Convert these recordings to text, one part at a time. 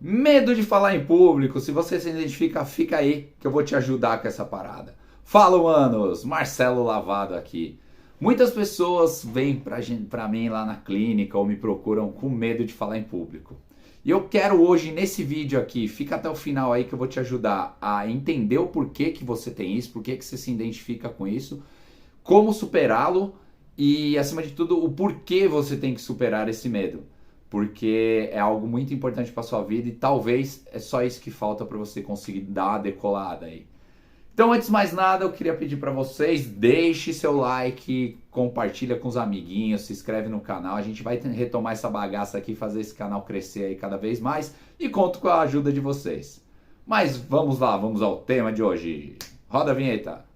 Medo de falar em público. Se você se identifica, fica aí que eu vou te ajudar com essa parada. Fala, manos! Marcelo Lavado aqui. Muitas pessoas vêm pra mim lá na clínica ou me procuram com medo de falar em público. E eu quero hoje, nesse vídeo aqui, fica até o final aí que eu vou te ajudar a entender o porquê que você tem isso, porquê que você se identifica com isso, como superá-lo e, acima de tudo, o porquê você tem que superar esse medo. Porque é algo muito importante para sua vida e talvez é só isso que falta para você conseguir dar uma decolada aí. Então, antes de mais nada, eu queria pedir para vocês, deixe seu like, compartilha com os amiguinhos, se inscreve no canal. A gente vai retomar essa bagaça aqui, fazer esse canal crescer aí cada vez mais e conto com a ajuda de vocês. Mas vamos lá, vamos ao tema de hoje. Roda a vinheta.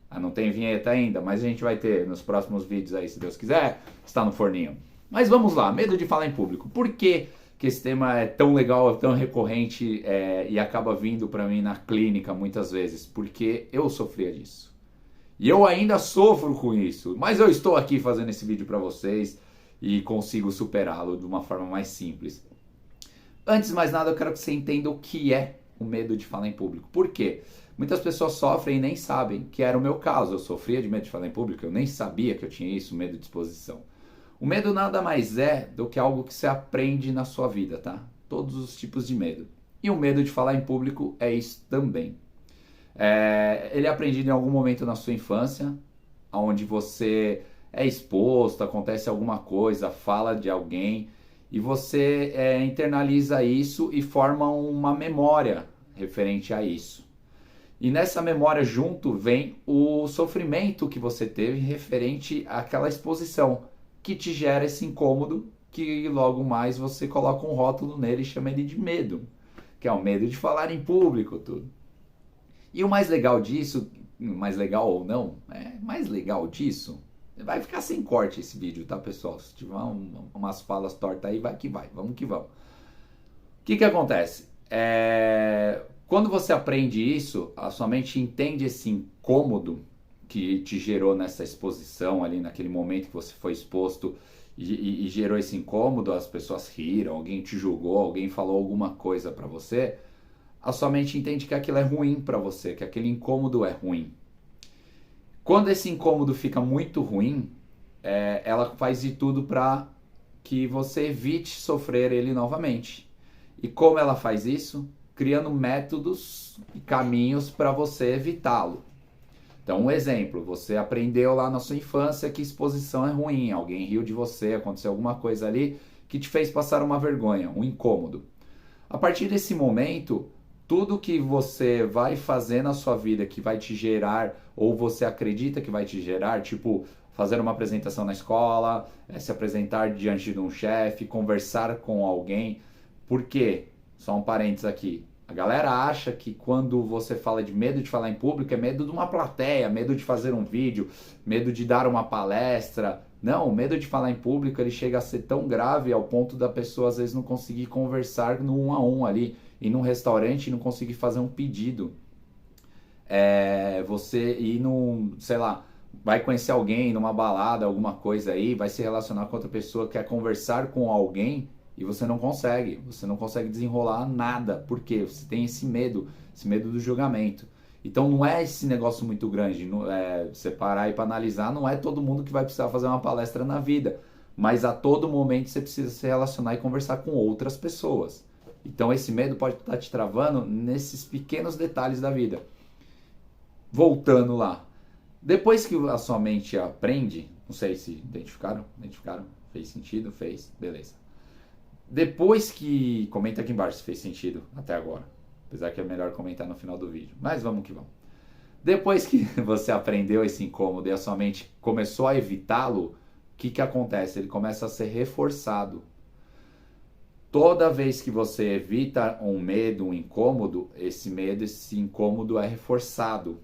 Ah, não tem vinheta ainda, mas a gente vai ter nos próximos vídeos aí, se Deus quiser, está no forninho. Mas vamos lá, medo de falar em público. Por que esse tema é tão legal, é tão recorrente e acaba vindo para mim na clínica muitas vezes? Porque eu sofria disso. E eu ainda sofro com isso, mas eu estou aqui fazendo esse vídeo para vocês e consigo superá-lo de uma forma mais simples. Antes de mais nada, eu quero que você entenda o que é o medo de falar em público. Por quê? Muitas pessoas sofrem e nem sabem que era o meu caso. Eu sofria de medo de falar em público, eu nem sabia que eu tinha isso, medo de exposição. O medo nada mais é do que algo que você aprende na sua vida, tá? Todos os tipos de medo. E o medo de falar em público é isso também. Ele é aprendido em algum momento na sua infância, onde você é exposto, acontece alguma coisa, fala de alguém, e você internaliza isso e forma uma memória referente a isso. E nessa memória junto vem o sofrimento que você teve referente àquela exposição, que te gera esse incômodo, que logo mais você coloca um rótulo nele e chama ele de medo, que é o medo de falar em público, tudo. E o mais legal disso, mais legal ou não, mais legal disso, vai ficar sem corte esse vídeo, tá, pessoal? Se tiver umas falas tortas aí, vai que vai, vamos que vamos. O que acontece? Quando você aprende isso, a sua mente entende esse incômodo que te gerou nessa exposição ali, naquele momento que você foi exposto e gerou esse incômodo, as pessoas riram, alguém te julgou, alguém falou alguma coisa pra você, a sua mente entende que aquilo é ruim pra você, que aquele incômodo é ruim. Quando esse incômodo fica muito ruim, ela faz de tudo pra que você evite sofrer ele novamente. E como ela faz isso? Criando métodos e caminhos para você evitá-lo. Então, um exemplo, você aprendeu lá na sua infância que exposição é ruim, alguém riu de você, aconteceu alguma coisa ali que te fez passar uma vergonha, um incômodo. A partir desse momento, tudo que você vai fazer na sua vida que vai te gerar, ou você acredita que vai te gerar, tipo fazer uma apresentação na escola, se apresentar diante de um chefe, conversar com alguém. Por quê? Só um parênteses aqui. A galera acha que quando você fala de medo de falar em público é medo de uma plateia, medo de fazer um vídeo, medo de dar uma palestra. Não, o medo de falar em público ele chega a ser tão grave ao ponto da pessoa às vezes não conseguir conversar no 1 a 1 ali, ir num restaurante e não conseguir fazer um pedido. Você ir num, sei lá, vai conhecer alguém numa balada, alguma coisa aí, vai se relacionar com outra pessoa, quer conversar com alguém, e você não consegue desenrolar nada, porque você tem esse medo do julgamento. Então não é esse negócio muito grande, você parar e para analisar, não é todo mundo que vai precisar fazer uma palestra na vida, mas a todo momento você precisa se relacionar e conversar com outras pessoas. Então esse medo pode estar te travando nesses pequenos detalhes da vida. Voltando lá, depois que a sua mente aprende, não sei se identificaram? Fez sentido? Fez, beleza. Depois que... Comenta aqui embaixo se fez sentido até agora. Apesar que é melhor comentar no final do vídeo. Mas vamos que vamos. Depois que você aprendeu esse incômodo e a sua mente começou a evitá-lo, o que acontece? Ele começa a ser reforçado. Toda vez que você evita um medo, um incômodo, esse medo, esse incômodo é reforçado.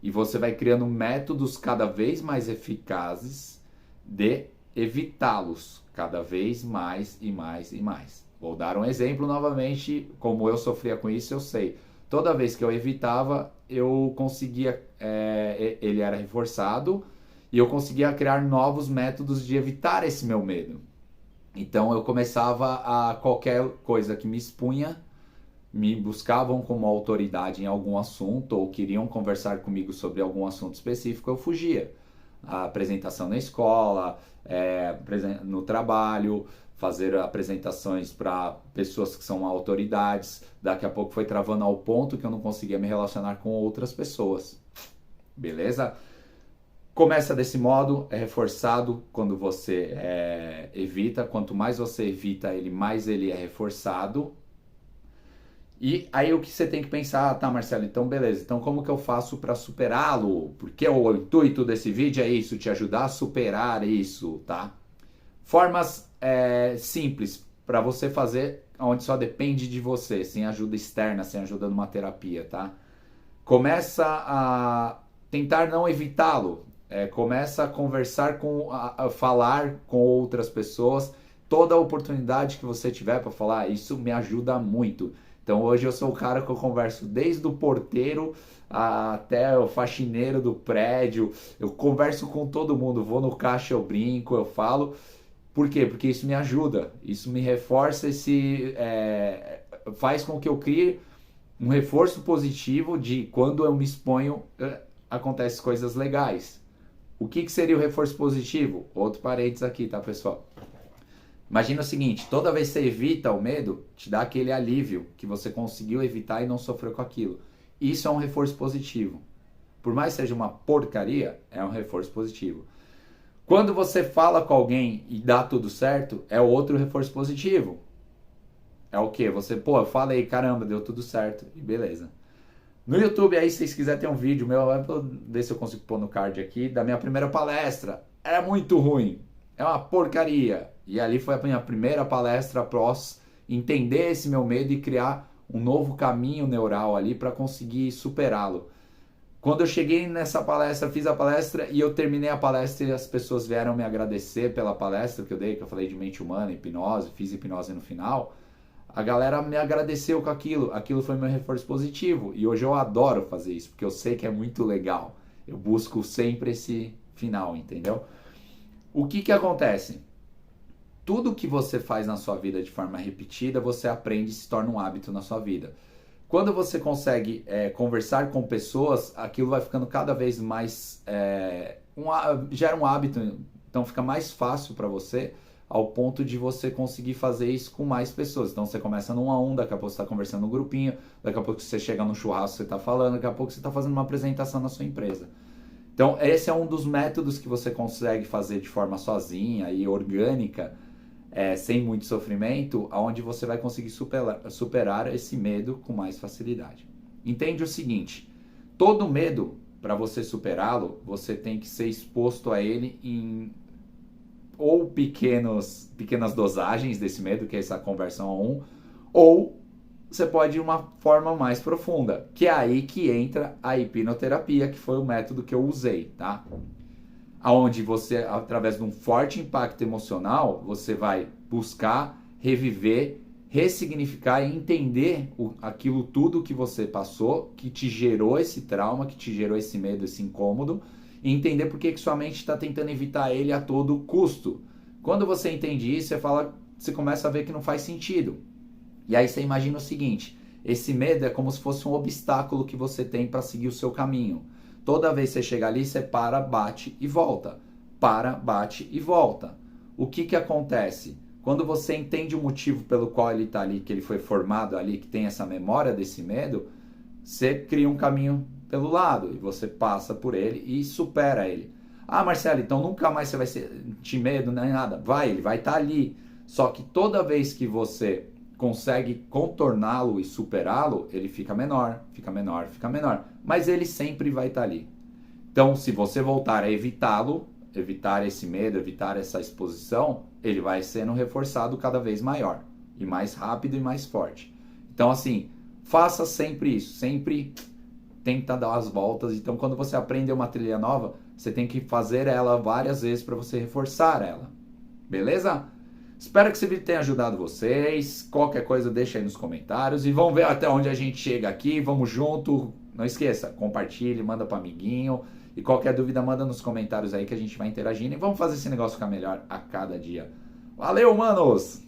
E você vai criando métodos cada vez mais eficazes de evitá-los cada vez mais e mais e mais. Vou dar um exemplo novamente, como eu sofria com isso, eu sei. Toda vez que eu evitava, eu conseguia, ele era reforçado e eu conseguia criar novos métodos de evitar esse meu medo. Então eu começava a qualquer coisa que me expunha, me buscavam como autoridade em algum assunto ou queriam conversar comigo sobre algum assunto específico, eu fugia. A apresentação na escola, no trabalho, fazer apresentações para pessoas que são autoridades. Daqui a pouco foi travando ao ponto que eu não conseguia me relacionar com outras pessoas. Beleza? Começa desse modo, é reforçado quando você evita. Quanto mais você evita ele, mais ele é reforçado. E aí o que você tem que pensar, tá, Marcelo, então beleza, então como que eu faço para superá-lo? Porque o intuito desse vídeo é isso, te ajudar a superar isso, tá? Formas simples para você fazer, onde só depende de você, sem ajuda externa, sem ajuda de uma terapia, tá? Começa a tentar não evitá-lo, começa a conversar a falar com outras pessoas, toda a oportunidade que você tiver para falar, isso me ajuda muito. Então hoje eu sou o cara que eu converso desde o porteiro até o faxineiro do prédio, eu converso com todo mundo, vou no caixa, eu brinco, eu falo. Por quê? Porque isso me ajuda, isso me reforça, faz com que eu crie um reforço positivo de quando eu me exponho, acontecem coisas legais. O que seria o reforço positivo? Outro parênteses aqui, tá, pessoal? Imagina o seguinte, toda vez que você evita o medo, te dá aquele alívio que você conseguiu evitar e não sofreu com aquilo. Isso é um reforço positivo. Por mais que seja uma porcaria, é um reforço positivo. Quando você fala com alguém e dá tudo certo, é outro reforço positivo. É o quê? Você, eu falei, caramba, deu tudo certo e beleza. No YouTube aí, se vocês quiserem ter um vídeo meu, vou ver se eu consigo pôr no card aqui, da minha primeira palestra. Era muito ruim. É uma porcaria. E ali foi a minha primeira palestra após entender esse meu medo e criar um novo caminho neural ali para conseguir superá-lo. Quando eu cheguei nessa palestra, fiz a palestra e eu terminei a palestra e as pessoas vieram me agradecer pela palestra que eu dei, que eu falei de mente humana, hipnose, fiz hipnose no final. A galera me agradeceu com aquilo. Aquilo foi meu reforço positivo. E hoje eu adoro fazer isso, porque eu sei que é muito legal. Eu busco sempre esse final, entendeu? O que acontece? Tudo que você faz na sua vida de forma repetida, você aprende e se torna um hábito na sua vida. Quando você consegue conversar com pessoas, aquilo vai ficando cada vez mais... gera um hábito, então fica mais fácil para você, ao ponto de você conseguir fazer isso com mais pessoas. Então você começa no 1 a 1, daqui a pouco você está conversando no grupinho, daqui a pouco você chega no churrasco, você está falando, daqui a pouco você está fazendo uma apresentação na sua empresa. Então esse é um dos métodos que você consegue fazer de forma sozinha e orgânica, sem muito sofrimento, onde você vai conseguir superar esse medo com mais facilidade. Entende o seguinte, todo medo, para você superá-lo, você tem que ser exposto a ele em ou pequenas dosagens desse medo, que é essa conversão a 1, ou você pode ir de uma forma mais profunda, que é aí que entra a hipnoterapia, que foi o método que eu usei, tá? Onde você, através de um forte impacto emocional, você vai buscar reviver, ressignificar e entender aquilo tudo que você passou, que te gerou esse trauma, que te gerou esse medo, esse incômodo, e entender por que sua mente está tentando evitar ele a todo custo. Quando você entende isso, você começa a ver que não faz sentido. E aí você imagina o seguinte, esse medo é como se fosse um obstáculo que você tem para seguir o seu caminho. Toda vez que você chega ali, você para, bate e volta. Para, bate e volta. O que acontece? Quando você entende o motivo pelo qual ele está ali, que ele foi formado ali, que tem essa memória desse medo, você cria um caminho pelo lado e você passa por ele e supera ele. Ah, Marcelo, então nunca mais você vai sentir medo nem nada. Ele vai estar ali. Só que toda vez que você consegue contorná-lo e superá-lo, ele fica menor, fica menor, fica menor. Mas ele sempre vai estar ali. Então, se você voltar a evitá-lo, evitar esse medo, evitar essa exposição, ele vai sendo reforçado cada vez maior. E mais rápido e mais forte. Então, assim, faça sempre isso. Sempre tenta dar as voltas. Então, quando você aprender uma trilha nova, você tem que fazer ela várias vezes para você reforçar ela. Beleza? Espero que esse vídeo tenha ajudado vocês. Qualquer coisa deixa aí nos comentários. E vamos ver até onde a gente chega aqui. Vamos junto. Não esqueça, compartilhe, manda para amiguinho. E qualquer dúvida, manda nos comentários aí que a gente vai interagindo. E vamos fazer esse negócio ficar melhor a cada dia. Valeu, manos!